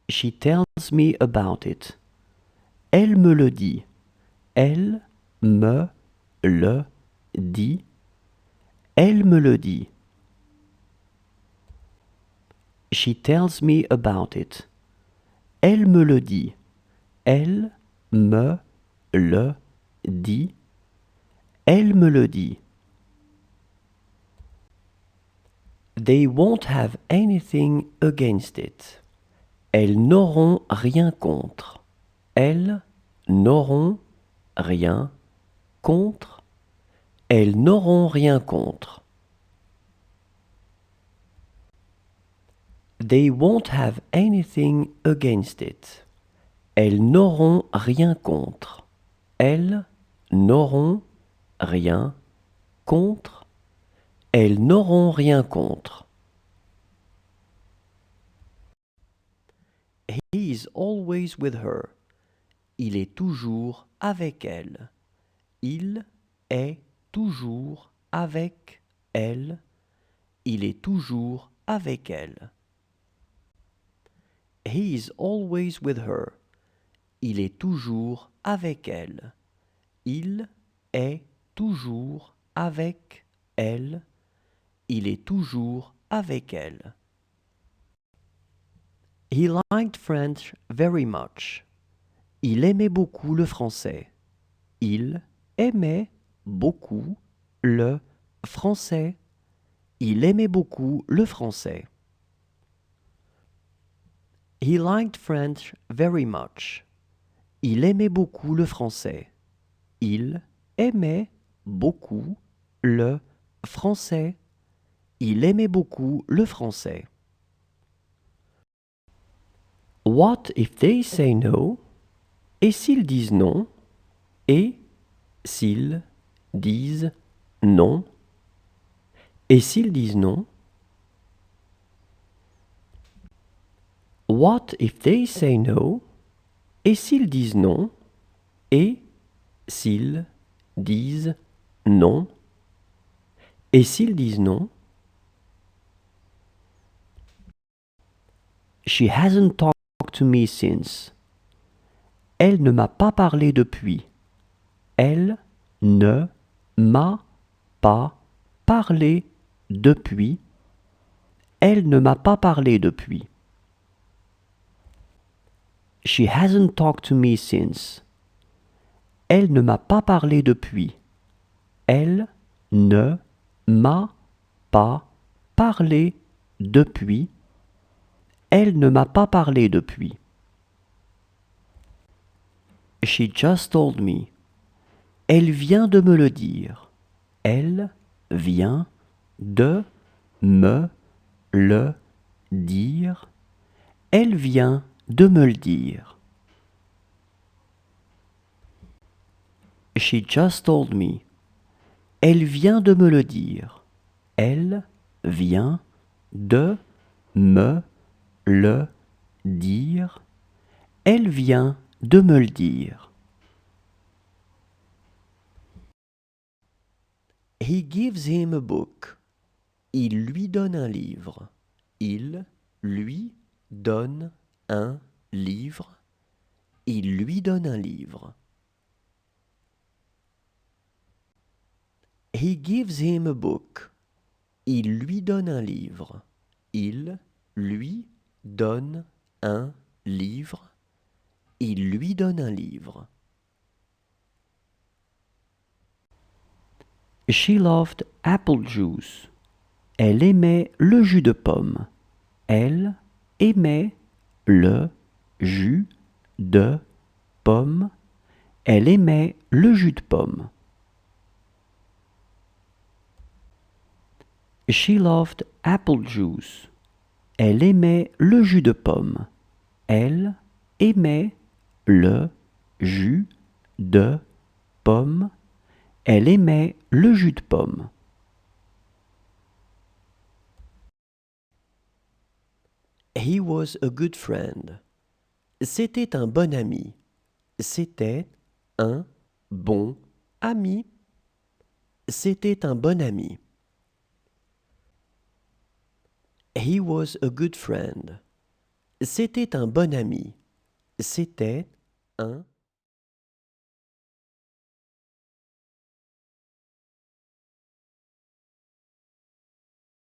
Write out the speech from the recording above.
She tells me about it. Elle me le dit. Elle me le dit. Elle me le dit. She tells me about it. Elle me le dit. Elle me le dit. Elle me le dit. They won't have anything against it. Elles n'auront rien contre. Elles n'auront rien contre. Elles n'auront rien contre. They won't have anything against it. Elles n'auront rien contre. Elles n'auront rien contre. Elles n'auront rien contre. He is always with her. Il est toujours avec elle. Il est toujours avec elle. Il est toujours avec elle. He is always with her. Il est toujours avec elle. Il est toujours avec elle. Il est toujours avec elle. He liked French very much. Il aimait beaucoup le français. Il aimait beaucoup le français. Il aimait beaucoup le français. He liked French very much. Il aimait beaucoup le français. Il aimait beaucoup le français. Il aimait beaucoup le français. What if they say no? Et s'ils disent non? Et s'ils disent non? Et s'ils disent non? What if they say no? Et s'ils disent non? Et s'ils disent non? Et s'ils disent non? She hasn't talked to me since. Elle ne m'a pas parlé depuis. Elle ne m'a pas parlé depuis. Elle ne m'a pas parlé depuis. She hasn't talked to me since. Elle ne m'a pas parlé depuis. Elle ne m'a pas parlé depuis. Elle ne m'a pas parlé depuis. She just told me. Elle vient de me le dire. Elle vient de me le dire. Elle vient de me le dire. She just told me. Elle vient de me le dire. Elle vient de me le dire. Elle vient de me le dire. He gives him a book. Il lui donne un livre. Il lui donne un livre. Il lui donne un livre. He gives him a book. Il lui donne un livre. Il lui donne un livre. Il lui donne un livre. She loved apple juice. Elle aimait le jus de pomme. Elle aimait le jus de pomme. Elle aimait le jus de pomme. She loved apple juice. Elle aimait le jus de pomme. Elle aimait le jus de pomme. Elle aimait le jus de pomme. He was a good friend. C'était un bon ami. C'était un bon ami. C'était un bon ami. He was a good friend. C'était un bon ami. C'était un